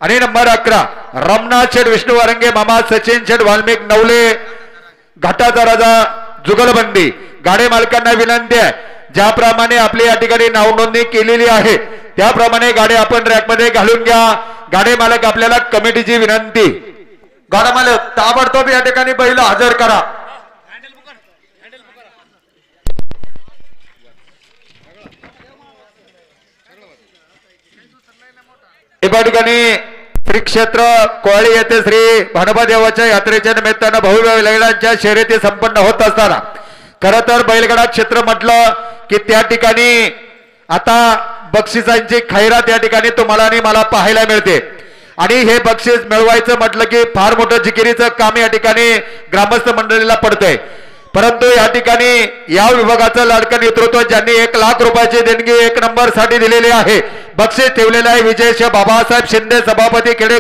आणि नंबर 11 रमनाथ शेठ विष्णू वारंगे मामा सचिन शेठ वाल्मिक नवले घाटाचा राजा जुगलबंदी। गाडे मालकांना विनंती आहे ज्याप्रमाणे आपली या ठिकाणी नाव नोंदणी केलेली आहे त्याप्रमाणे गाडी आपण रॅक मध्ये घालून घ्या। गाडे मालक आपल्याला कमिटीची विनंती, गाडा मालक ताबडतोब या ठिकाणी बैल हजर करा। या ठिकाणी श्री क्षेत्र कोळी येथे श्री भानोबा देवाच्या यात्रेच्या निमित्तानं भव्य बैलगाड्यांच्या शर्यती संपन्न होत असताना खरं तर बैलगाडा क्षेत्र म्हटलं की त्या ठिकाणी आता बक्षिसांची खैरात या ठिकाणी तुम्हाला आणि मला पाहायला मिळते आणि हे बक्षीस मिळवायचं म्हटलं की फार मोठं जिकिरीचं काम या ठिकाणी ग्रामस्थ मंडळीला पडतंय। परंतु या ठिकाणी या विभागाचं लाडकं नेतृत्व ज्यांनी 1 लाख रुपयाची देणगी 1 नंबर साठी दिलेली आहे, बक्षीस ठेवलेलं आहे विजय बाबासाहेब शिंदे सभापती खेडे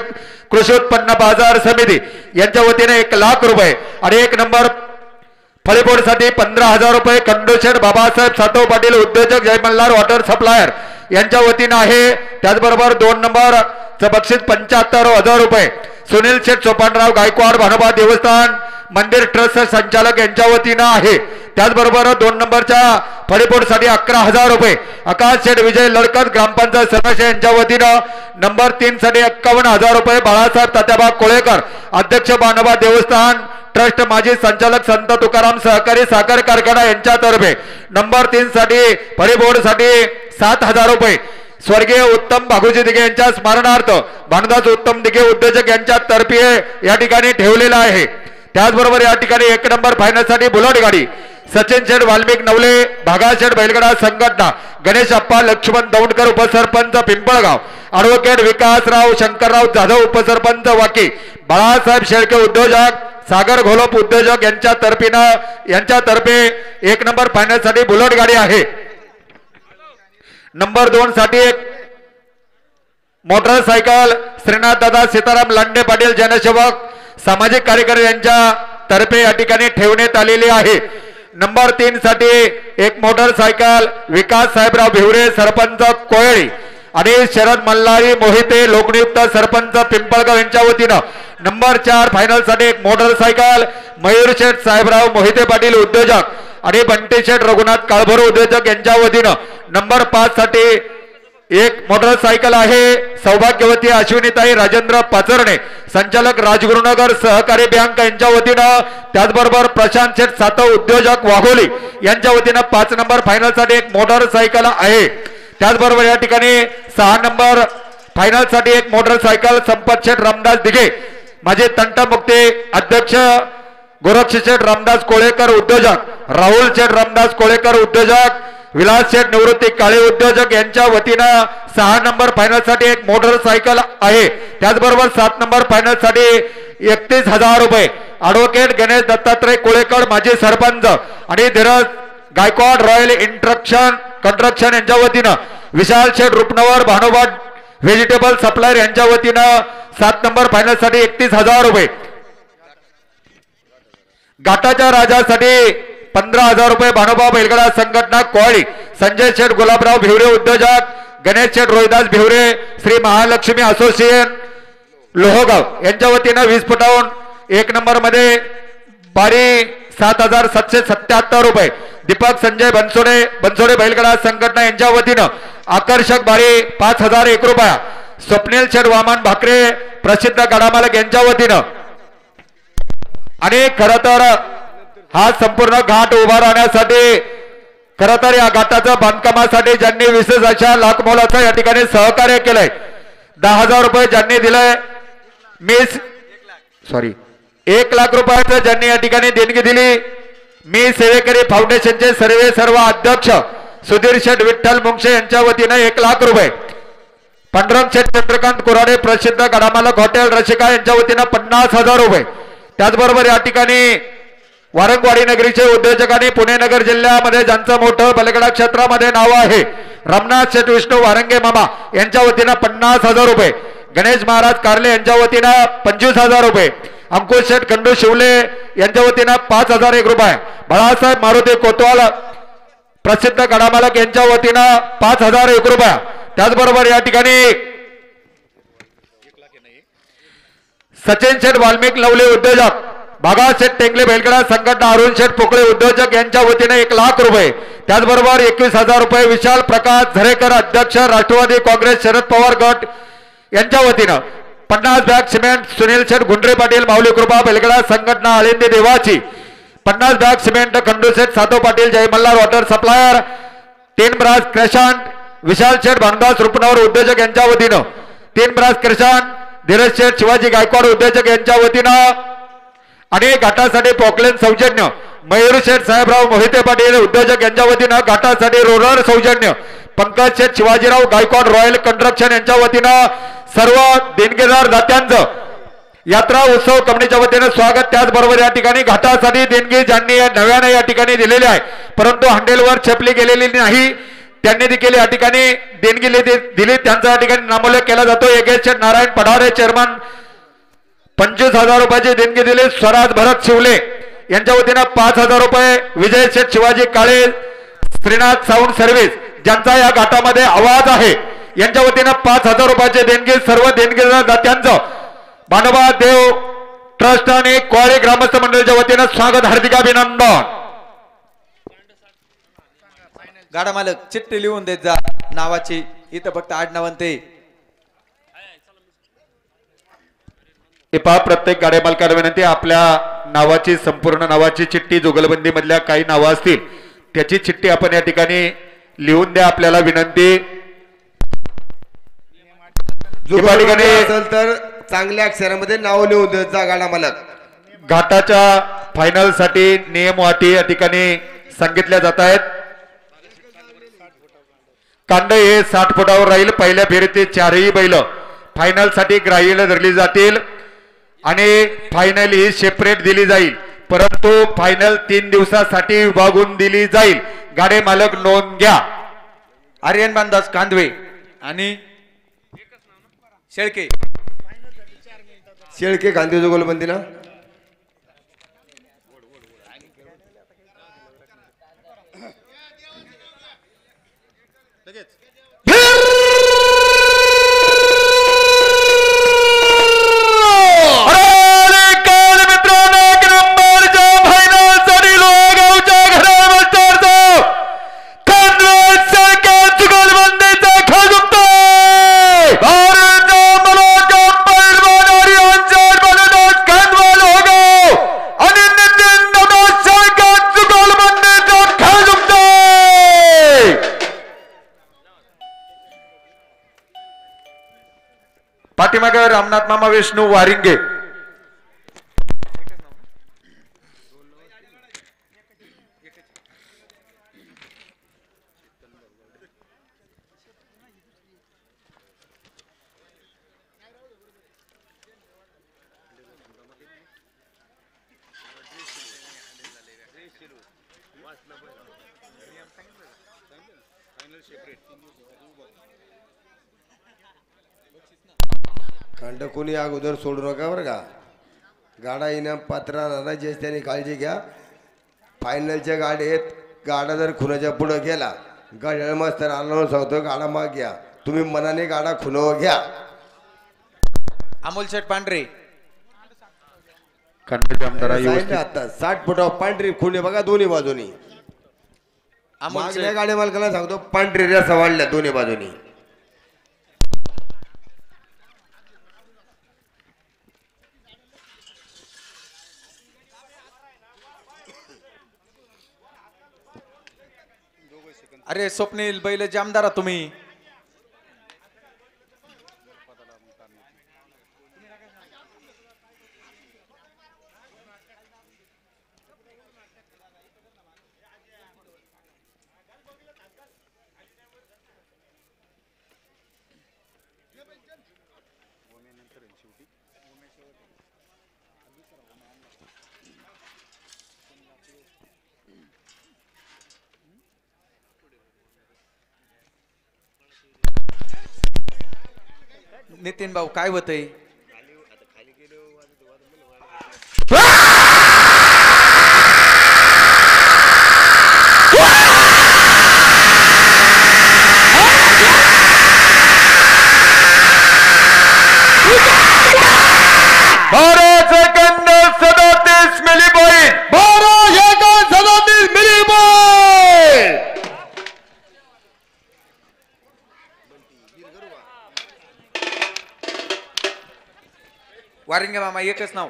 कृषी उत्पन्न बाजार समिती यांच्या वतीने 1 लाख रुपये आणि 1 नंबर फळीपोड साठी 15,000 रुपये खंडोशेठ बाबासाहेब सातव पाटील उद्योजक जय मल्हार वॉटर सप्लायर यांच्या वतीने आहे। त्याचबरोबर 2 नंबरचं बक्षीस 75,000 रुपये सुनील शेठ सोपानराव गायकवाड भानोबा देवस्थान मंदिर ट्रस्ट संचालक यांच्या वतीने आहे। त्याचबरोबर 2 नंबरच्या फळीपोड साठी 11,000 रुपये आकाश शेठ विजय लडकत ग्रामपंचायत सदस्य यांच्या वतीने। नंबर 3 साठी 51,000 रुपये बाळासाहेब तात्याबा कोळेकर अध्यक्ष भानोबा देवस्थान ट्रस्ट माजी संचालक संत तुकाराम सहकारी साखर कारखाना यांच्यातर्फे। नंबर 3 साठी फळीपोड साठी 7,000 रुपये स्वर्गीय उत्तम भागुजी दिघे यांच्या स्मरणार्थ भानुदास उत्तम दिघे उद्योजक यांच्या तर्फे या ठिकाणी ठेवलेला आहे। त्याचबरोबर या ठिकाणी 1 नंबर फायनल साठी बुलेट गाडी सचिन शेठ वाल्मिक नवले भागा शेठ बैलगाडा संघटना गणेश अप्पा लक्ष्मण दौंडकर उपसरपंच पिंपळगाव ॲडव्होकेट विकासराव शंकरराव जाधव उपसरपंच वाकी बाळासाहेब शेळके उद्योजक सागर घोलप उद्योजक यांच्यातर्फे 1 नंबर फायनल साठी बुलेट गाडी आहे। नंबर 2 साठी 1 मोटरसायकल श्रीनाथ दादा सीताराम लांडे पाटील जनसेवक सामाजिक कार्यकर्ते यांच्या तर्फे या ठिकाणी ठेवण्यात आलेली आहे। नंबर 3 साठी 1 मोटरसायकल विकास साहेबराव भिवरे सरपंच कोयळी आणि शरद मल्हारी मोहिते लोकनियुक्त सरपंच पिंपळगाव यांच्या वतीने। नंबर 4 फायनल साठी 1 मोटरसायकल मयूर शेठ साहेबराव मोहिते पाटील उद्योजक आणि बंटी शेठ रघुनाथ काळभोर उद्योजक यांच्या वतीने। नंबर 5 साठी 1 मोटरसायकल आहे सौभाग्यवती अश्विनीताई राजेंद्र पाचरणे संचालक राजगुरुनगर सहकारी बँक यांच्या वतीने। त्याचबरोबर प्रशांत शेठ सातव उद्योजक वाघोली यांच्या वतीने 5 नंबर फायनल साठी 1 मोटरसायकल आहे। त्याचबरोबर या ठिकाणी 6 नंबर फायनल साठी 1 मोटरसायकल संपत शेठ रामदास दिघे माझे तंटमुक्ती अध्यक्ष गोरक्ष शेठ रामदास कोळेकर उद्योजक राहुल शेठ रामदास कोळेकर उद्योजक विलास शेठ निवृत्ती काळे उद्योजक यांच्या वतीने 6 नंबर फायनल साठी 1 मोटरसायकल आहे। त्याचबरोबर 7 नंबर फायनल साठी 31,000 रुपये ॲडव्होकेट गणेश दत्तात्रय कोळेकर माजी सरपंच आणि धीरज गायकवाड रॉयल कंस्ट्रक्शन यांच्या वतीने विशाल शेठ रुपनवर भानोबा व्हेजिटेबल सप्लायर यांच्या वतीने 7 नंबर फायनल साठी 31,000 रुपये घाटाच्या राजासाठी 15,000 रुपये भानोबा बैलगाडा संघटना कोळी संजय शेठ गुलाबराव भिवरे उद्योजक गणेश शेठ रोहिदास भिवरे श्री महालक्ष्मी असोसिएशन लोहगाव यांच्या वतीने 20 फुटावून 1 नंबर मध्ये बारी 7,777 रुपये दीपक संजय बनसोडे बैलगाडा संघटना यांच्या वतीने आकर्षक बारी 5,001 रुपया स्वप्नील शेठ वामन भाकरे प्रसिद्ध गडामालक यांच्या वतीने। आणि खरं तर हा संपूर्ण घाट उभा राहण्यासाठी खरं तर या घाटाच्या बांधकामासाठी ज्यांनी विशेष अशा लाख मोलाचं या ठिकाणी सहकार्य केलंय 10,000 रुपये ज्यांनी दिलंय 1 लाख रुपयाचं ज्यांनी या ठिकाणी देणगी दिली मी सेवेकरी फाउंडेशनचे सर्व अध्यक्ष सुधीर शेठ विठ्ठल मुंगशे यांच्या वतीने 1 लाख रुपये पांडुरंग शेठ चंद्रकांत कोराडे प्रसिद्ध गडामालक हॉटेल रसिका यांच्या वतीने 50,000 रुपये। त्याचबरोबर या ठिकाणी वारंगवाडी नगरीचे उद्योजक आणि पुणे नगर जिल्ह्यामध्ये ज्यांचं मोठं बैलगाडा क्षेत्रामध्ये नाव आहे रमनाथ शेठ विष्णू वारंगे मामा यांच्या वतीने 50,000 रुपये गणेश महाराज कारले यांच्या वतीने 25,000 रुपये अंकुश शेठ खंडू शिवले यांच्या वतीने 5,001 रुपये बाळासाहेब मारुती कोतवाल प्रसिद्ध गडामालक यांच्या वतीने 5,001 रुपये। त्याचबरोबर या ठिकाणी सचिन शेठ वाल्मिक लवले उद्योजक, भागा शेठ टेंगले बैलगडा संघटना, अरुण शेठ पोकळे उद्योजक यांच्या वतीने 1 लाख रुपये, त्याचबरोबर 21,000 रुपये विशाल प्रकाश झरेकर अध्यक्ष राष्ट्रवादी काँग्रेस शरद पवार गट यांच्या वतीनं 50 बॅग सिमेंट सुनील शेठ गुंडरे पाटील माऊली कृपा बैलगडा संघटना आळंदी देवाची, 50 बॅग सिमेंट खंडू शेठ साधू पाटील जय मल्हार वॉटर सप्लायर, 3 ब्रास क्रेशांट विशाल शेठ भानदास रुपनवर उद्योजक यांच्या वतीनं, 3 ब्रास क्रेशांट धीरज शेठ शिवाजी गायकवाड उद्योजक यांच्या वतीनं आणि घाटासाठी पॉकलेन सौजन्य मयूर शेठ साहेबराव मोहिते पाटील उद्योजक यांच्या वतीनं, घाटासाठी रोलर सौजन्य पंकज शेठ शिवाजीराव गायकवाड रॉयल कंस्ट्रक्शन यांच्या वतीनं सर्व देणगीदार दात्यांचं यात्रा उत्सव कमिटीच्या वतीनं स्वागत। त्याचबरोबर या ठिकाणी घाटासाठी देणगी ज्यांनी नव्याने या ठिकाणी दिलेली आहे परंतु हँडेलवर छेपली गेलेली नाही त्यांनी देखील या ठिकाणी देणगी दिली, त्यांचा या ठिकाणी नामोल्लेख केला जातो। योगेश शेठ नारायण पढारे चेअरमन 25,000 रुपयाची देणगी दिली। स्वराज भरत शिवले यांच्या वतीनं 5,000 रुपये, विजय शेठ शिवाजी काळे श्रीनाथ साऊंड सर्व्हिस ज्यांचा या घाटामध्ये आवाज आहे यांच्या वतीनं 5,000 रुपयाची देणगी। सर्व देणगीदार दात्यांचं भानोबा देव ट्रस्ट आणि कोळी ग्रामस्थ मंडळाच्या वतीनं स्वागत, हार्दिक अभिनंदन। गाडा मालक चिठ्ठी लिहून देत जा नावाची, इथं फक्त आडनावंते पहा प्रत्येक गाड्या मालकाला विनंती आपल्या नावाची संपूर्ण नावाची चिठ्ठी जुगलबंदी मधल्या काही नावं असतील त्याची चिठ्ठी आपण या ठिकाणी लिहून द्या आपल्याला विनंती। असेल तर चांगल्या अक्षरामध्ये नाव लिहून देत जा गाडा मालक। घाटाच्या फायनल साठी नियम अटी या ठिकाणी सांगितल्या जात आहेत। कांड हे 60 फुटावर राहील। पहिल्या फेरीतील 4ही बैल फायनल साठी ग्राह्य धरली जातील आणि फायनल ही सेपरेट दिली जाईल परंतु फायनल 3 दिवसासाठी विभागून दिली जाईल। गाडे मालक नोंद घ्या। आर्यन बांदास कांदवे आणि शेळके शेळके गांधी जुगलबंदीला पाठीमागे रामनाथ मामा विष्णू वारिंगे खंड कोणी अगोदर सोडू नका बरं का। गाडा इनाम पात्र राहण्याची त्यांनी काळजी घ्या। फायनलच्या गाडीत गाडा जर खुनाच्या पुढे गेला गाड्या मास्तर आलो सांगतो गाडा माग घ्या, तुम्ही मनाने गाडा खुनव घ्या। अमोल शेठ पांढरे आता 60 फुटावर पांढरी खुने बघा दोन्ही बाजूनी। मागल्या गाड्या मालकाला सांगतो पांढरी रसा वाढल्या दोन्ही बाजूनी। अरे स्वप्नील बैल जामदारा तुम्ही नितीन भाऊ काय होतंय? वारिंगे मामा एकच नाव.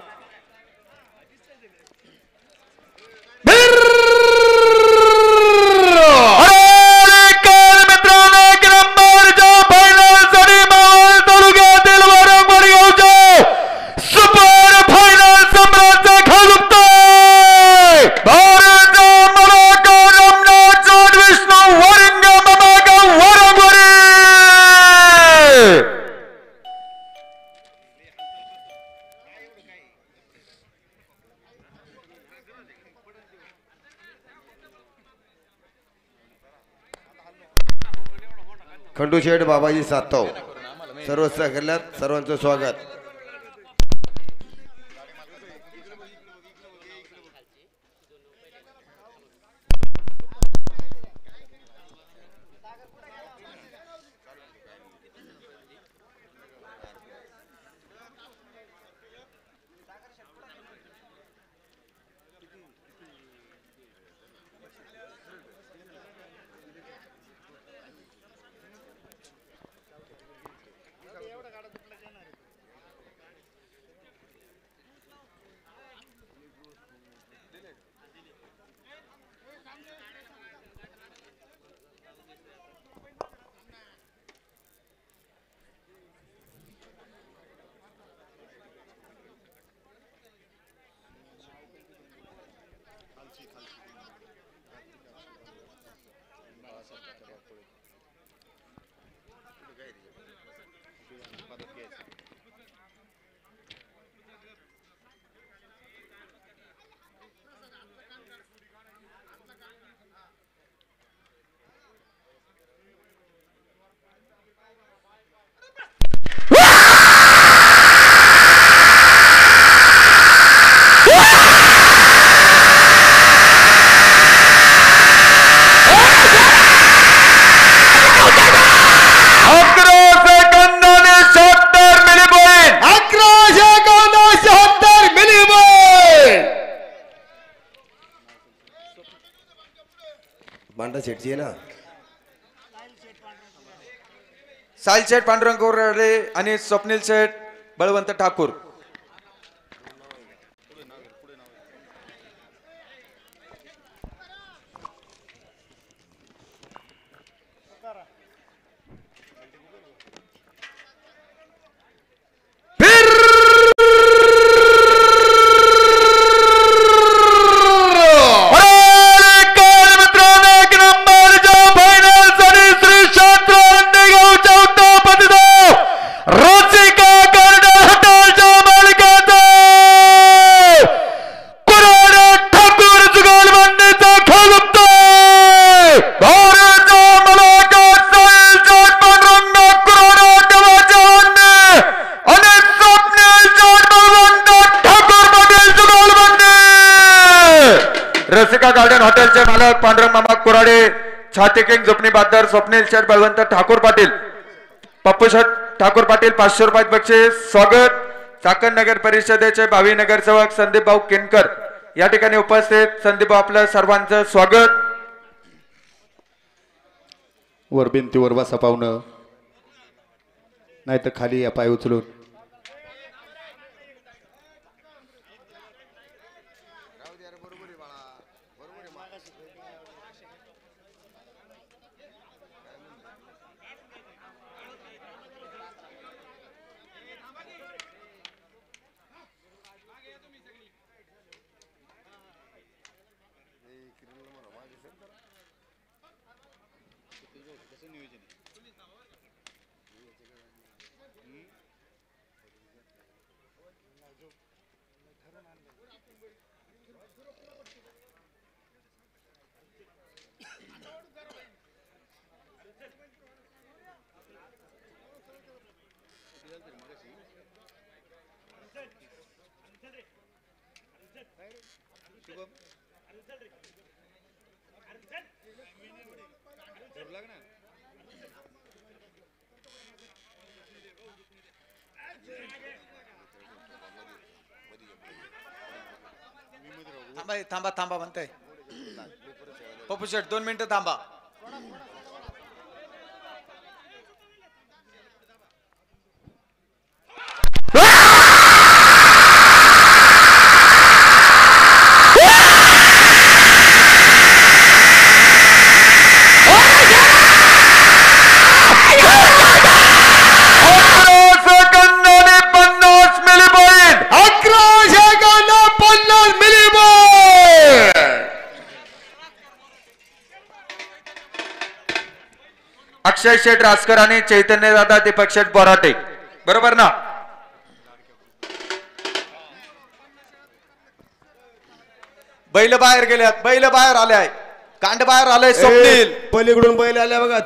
खंडू शेठ बाबाजी सातव सर्व सहकार्यात सर्वांचं स्वागत. बांडा शेटची आहे ना. साहिल शेठ पांडुरंग गोरे आणि स्वप्नील शेठ बळवंत ठाकूर. रसिका गार्डन हॉटेलचे मालक पांडुरंग मामा कुराडे, छाती किंग झोपणी बादर, स्वप्नील शेठ बळवंत ठाकूर पाटील, पप्पू शेठ ठाकूर पाटील 500 रुपये बक्षीस. स्वागत. चाकण नगर परिषदेचे भावी नगरसेवक संदीप भाऊ केनकर या ठिकाणी उपस्थित. संदीप भाऊ आपलं सर्वांचं स्वागत. वर भिंतीवर बसा पाहुणं, नाही तर खाली या पाय उचलून. थांबा थांबा म्हणताय पप्पू शेठ 2 मिनिटं थांबा. अक्षय शेठ रासकर आणि चैतन्य दादा दीपक शेठ बोराटे, बरोबर ना? बैल बाहेर गेल्यात, बैल बाहेर आले, कांड बाहेर आले. स्वप्नील पलीकडून बैल आल्या बघा.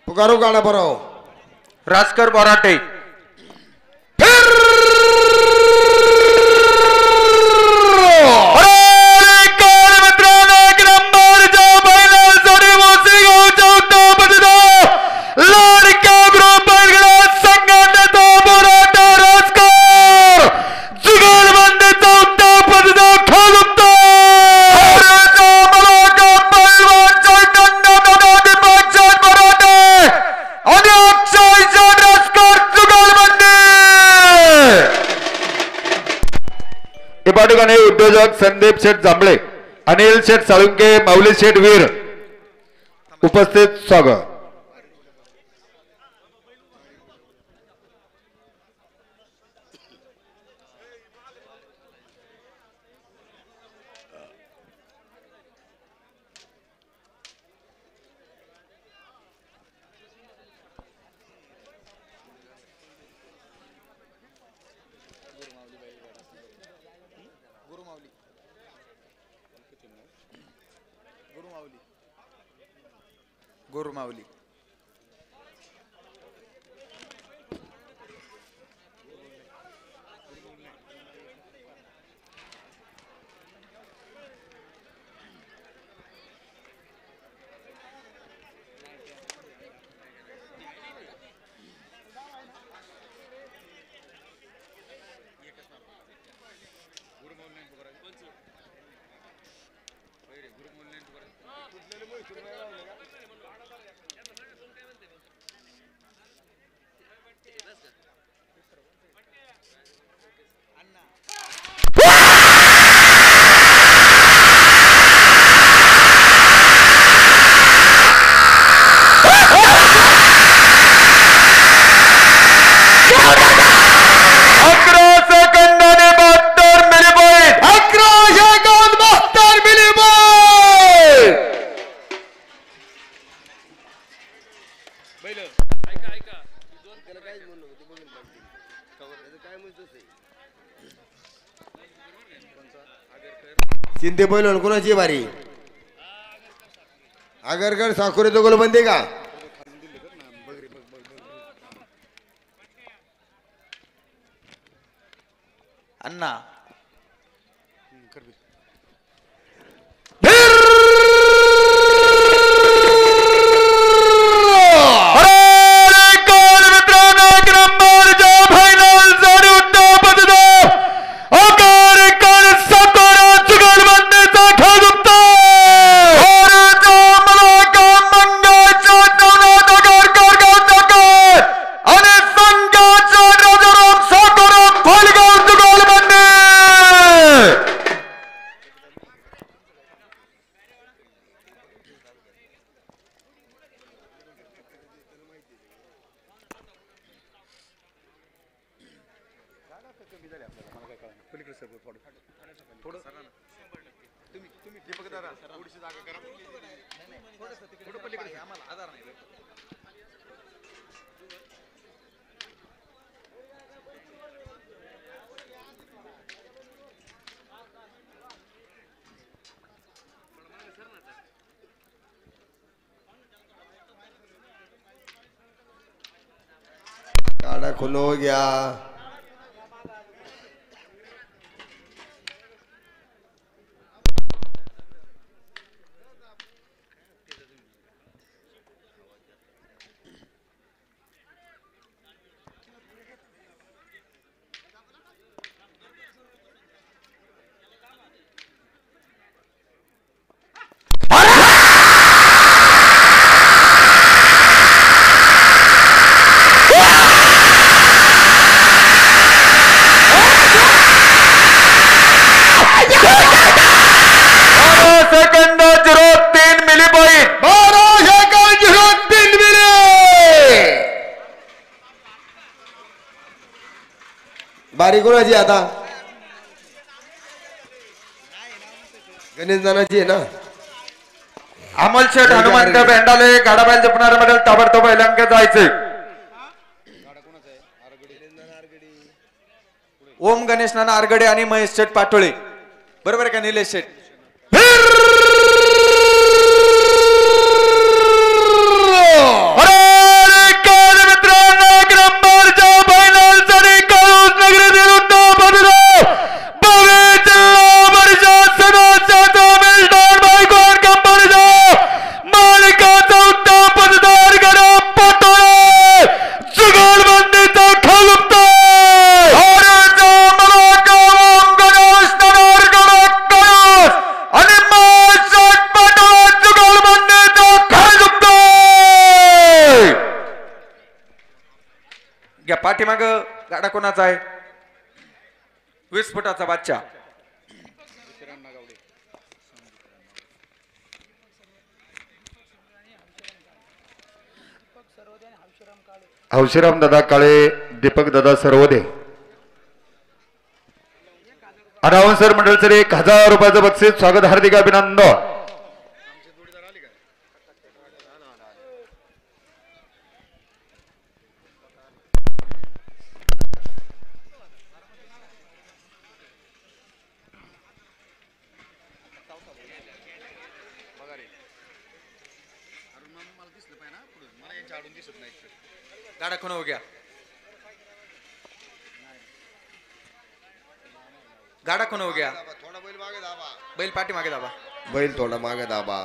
पुकारू गाणं बरं. रासकर बोराटे. उद्योजक संदीप शेठ जांभळे, अनिल शेठ साळुंके, माऊली शेठ वीर उपस्थित. स्वागत. गुरुमावली. चिंते बैल कोणाची बारी? आगरगड साखोरे तो गोलबंदी का? अण्णा गाड़ा खुलो हो गया. बारी कोणाची आता गणेश नानाची आहे ना. अमोल शेठ हनुमंत बेंडाले गाडा बैल जपणारे मधील ताबडतोब बैलांक जायचे. ओम गणेश नाना आरगडे आणि महेश शेठ पाटोळे बरोबर आहे का निलेश शेठ. पाठीमाग गाडा कोणाचा आहे 20 फुटाचा बादशाह. हौशीराम दादा काळे दीपक दादा सरवदे अनाउन्सर मंडळ सर 1000 रुपयाचं बक्षीस स्वागत हार्दिक अभिनंदन. गाडा कोण हो गया गाडा कोण हो गया बैल पाठी मागे दाबा बैल थोडा मागे दाबा.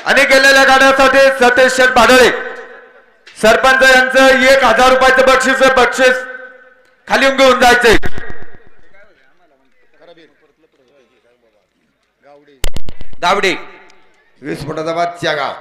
आणि गेलेल्या गाड्यासाठी सतीश शेठ भाडळे सरपंच यांचं 1000 रुपयाचं बक्षीस खाली घेऊन जायचंय. गावडे 20 फुटाचा बादशाह का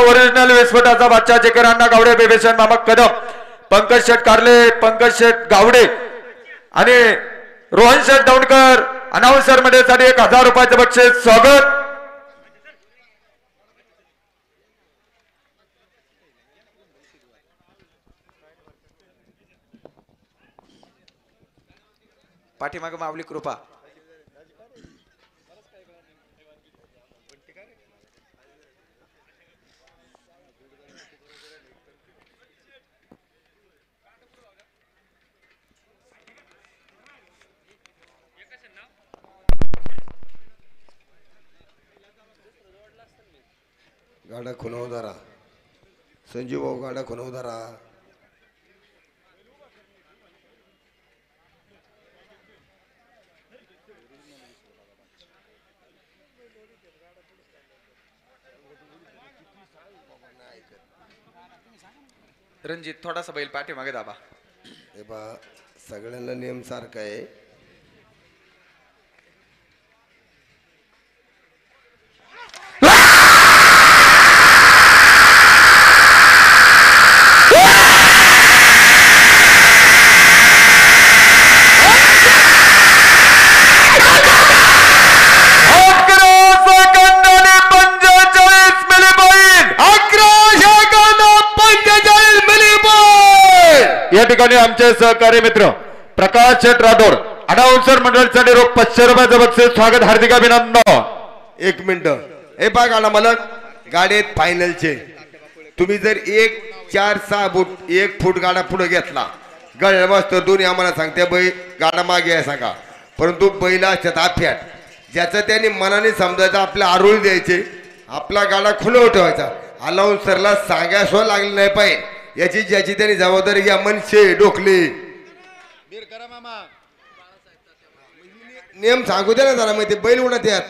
ओरिजिनल 20 फुटाचा बादशाह जिकरांना गावडे बेबेशन मामा कदम पंकज शेठ कारले पंकज शेठ गावडे आणि रोहन शेठ दौंडकर अनाउन्सर मध्ये साठी 1000 रुपयाचं बक्षीस स्वागत. पाठीमाग माऊली कृपा गाडा खुनवदारा संजीव भाऊ गाडा खुनवदारा. रणजित थोडासा बैल पाठी मागे दाबा. हे बा सगळ्यांना नियम सारखा आहे. या ठिकाणी आमचे सहकारी मित्र प्रकाश शेठ राठोड अनाउन्सर मंडळासाठी रोख 500 रुपयाचं बक्षीस स्वागत हार्दिक अभिनंदन. 1 मिनिट हे पहा गाडा मला गाडीत फायनलचे तुम्ही जर 1 4 6 फूट 1 फूट गाडा पुढे घेतला गळ्या मास्तर दोन्ही आम्हाला सांगते बैल गाडा मागे आहे सांगा परंतु बैला असतात आफ्यात ज्याचं त्यांनी मनाने समजायचं आपल्या आरोळी द्यायचे आपला गाडा खुला ठेवायचा अलाउन सरला सांगायला लागले नाही पाहिजे याची ज्याची त्यांनी जबाबदारी घ्या मनशे डोकले नियम सांगू दे ना जरा माहिती बैल उडत यात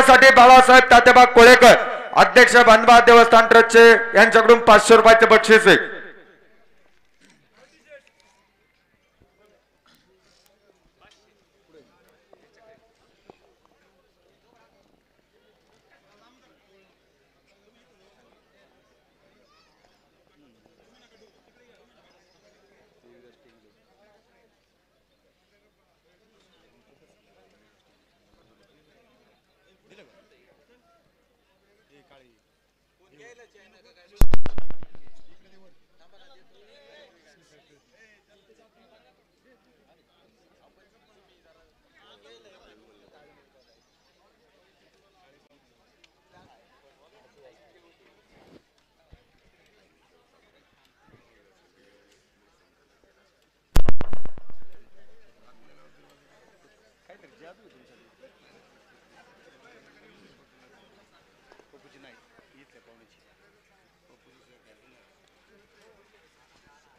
साठी बाळासाहेब तात्याबा कोळेकर अध्यक्ष भानबा देवस्थान ट्रस्टचे यांच्याकडून 500 रुपयाचे बक्षीस आहे.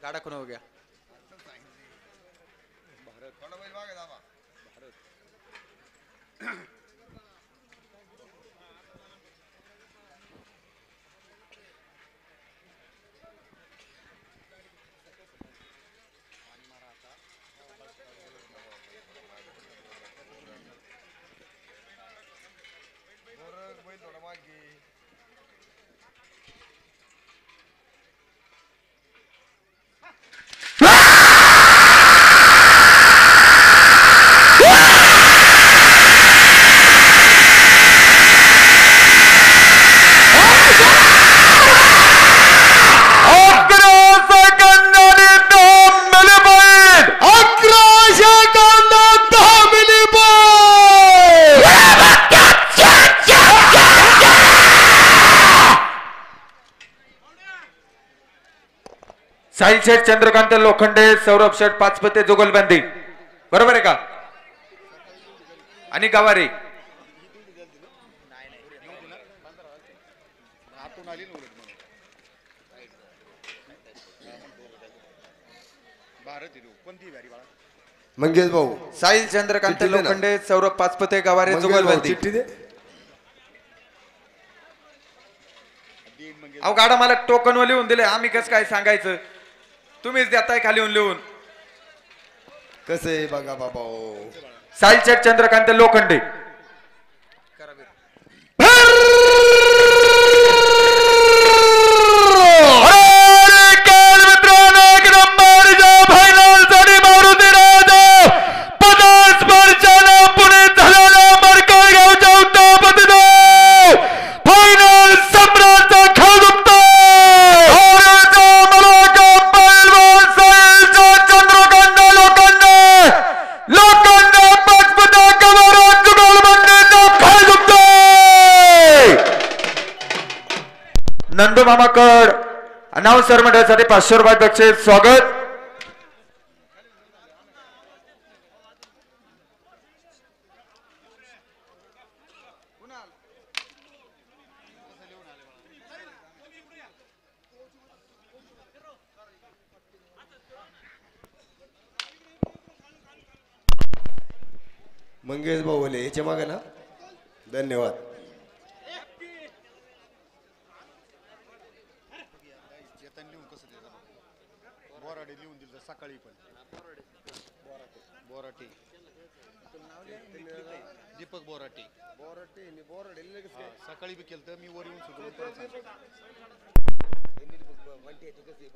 गाड़ा कौन हो गया साहिल शेठ चंद्रकांत लोखंडे सौरभ शेठ पाचपते जुगलबंदी बरोबर आहे का आणि गवारी मंगेश भाऊ साहिल चंद्रकांत लोखंडे सौरभ पाचपते गवारे जुगलबंदी चिठ्ठी दे अहो गाडा मला टोकन वर लिहून दिले आम्ही कसं काय सांगायचं तुम्हीच देताय खाली लिहून कसं आहे बघा बाबा साहिल शेठ चंद्रकांत लोखंडे नंदू मामाकड अनाउन्सर मंडळासाठी 500 रुपये बक्षीस स्वागत मंगेश भाऊ बोले याच्या मागे ना धन्यवाद लिहून कसं बोराडे लिहून दिलं सकाळी पण बोराटे दीपक बोराटे सकाळी बी केलं तर मी वर येऊन सुधरून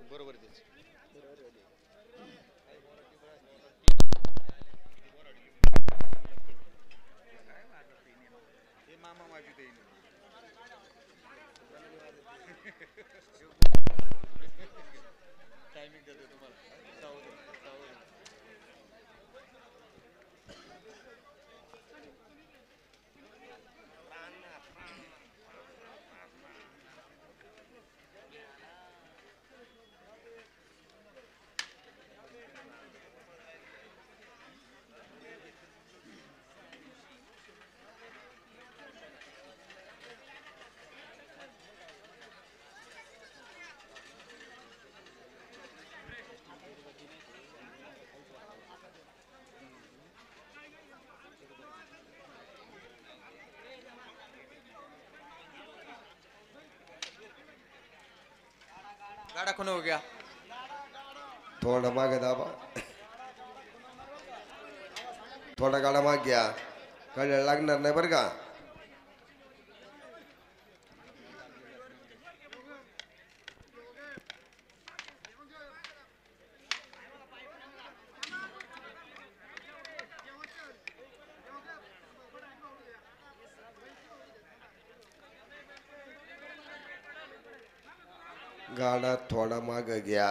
बरोबर तेच मामा माझी ते टायमिंग देतो तुम्हाला गाड़ा खून हो गया थोड़ा मागे दाबा थोडा गाडा माग घ्या कळलं लागणार नाही बरं का गाडा थोडा माग घ्या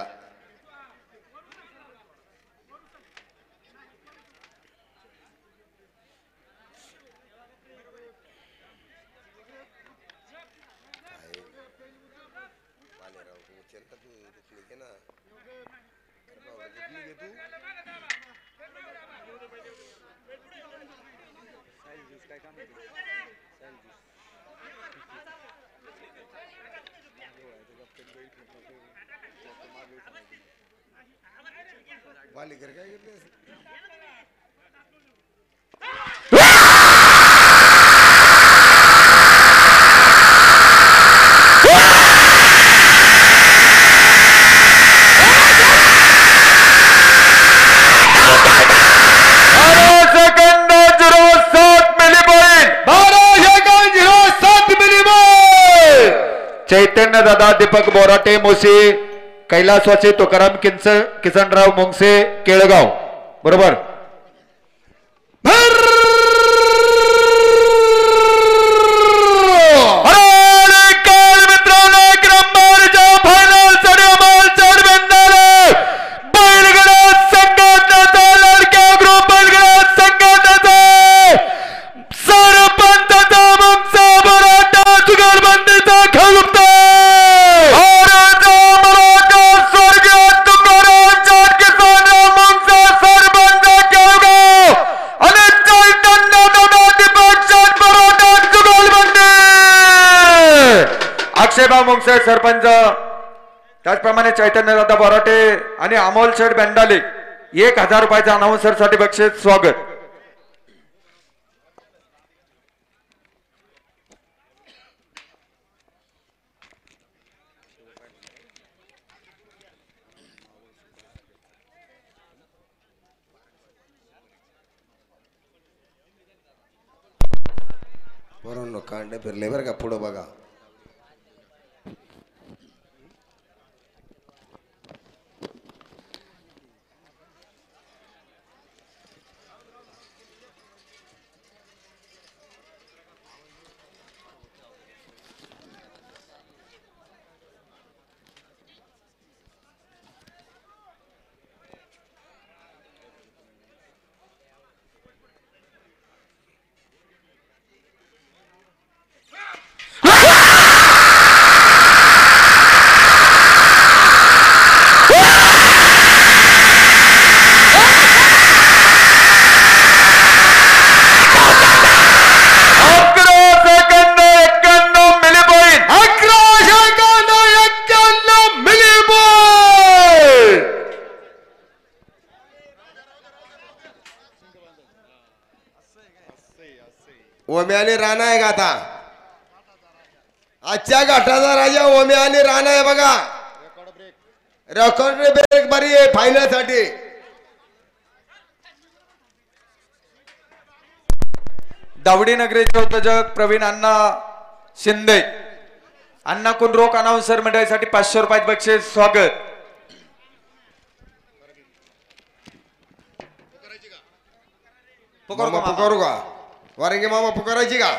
वालीकर काय घेतले चैतन्य दादा दीपक बोराटे मोसे कैलासवाचे तुकाराम किसनराव मुंगसे केळगाव बरोबर अक्षयभाऊ मुंगसे सरपंच त्याचप्रमाणे चैतन्य दादा बोराटे आणि अमोल शेठ बेंडाले 1000 रुपयाच्या अनाउन्सर साठी बक्षीस स्वागत वरून कांडे फिरले बरं का पुढं बघा ओम्या आणि राणा आहे का आता आजच्या घाटाचा राजा ओम्या आणि राणा आहे बघा रेकॉर्ड ब्रेक बरी आहे फायनल साठी दावडी नगरीचे उद्योजक प्रवीण अण्णा शिंदे अण्णा कुंडरोक अनाउन्सर मंडळासाठी 500 रुपयाचे बक्षीस स्वागत. मामा पुकारू का वारंगी मामा पुकारायची का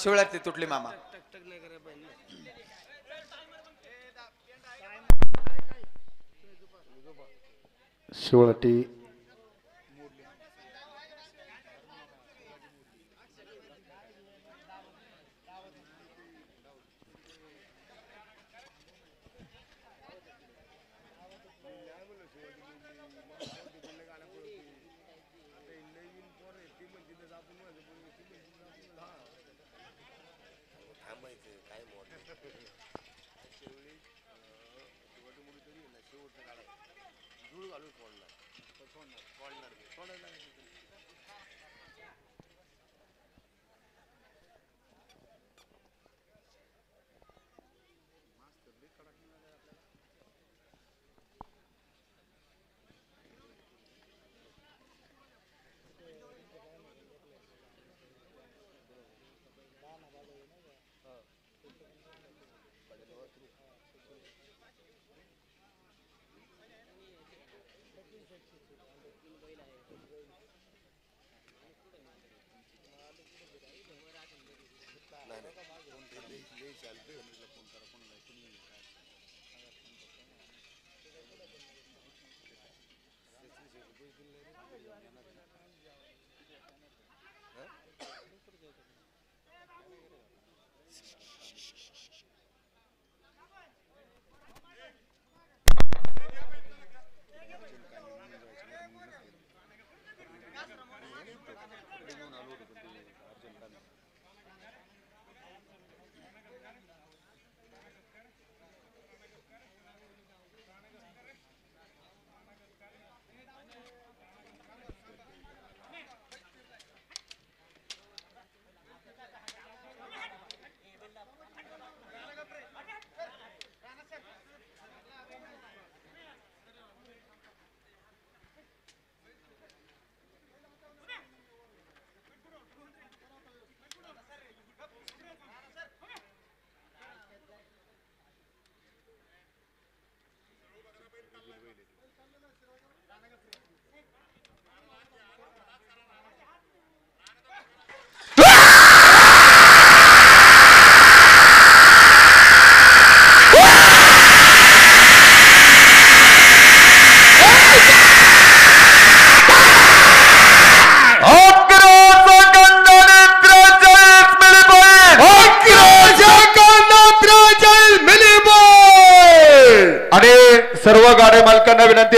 शिवळातली तुटली मामा. शिवळटी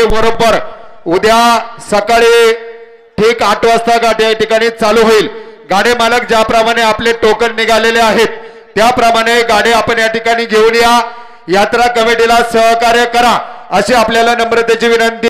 बरोबर उद्या सकाळी ठीक 8 वाजता गाडी या ठिकाणी चालू होईल. गाडे मालक ज्याप्रमाणे आपले टोकन निघालेले आहेत त्याप्रमाणे गाडी आपण या ठिकाणी घेऊन या. यात्रा कमिटीला सहकार्य करा अशी आपल्याला नम्रतेची विनंती.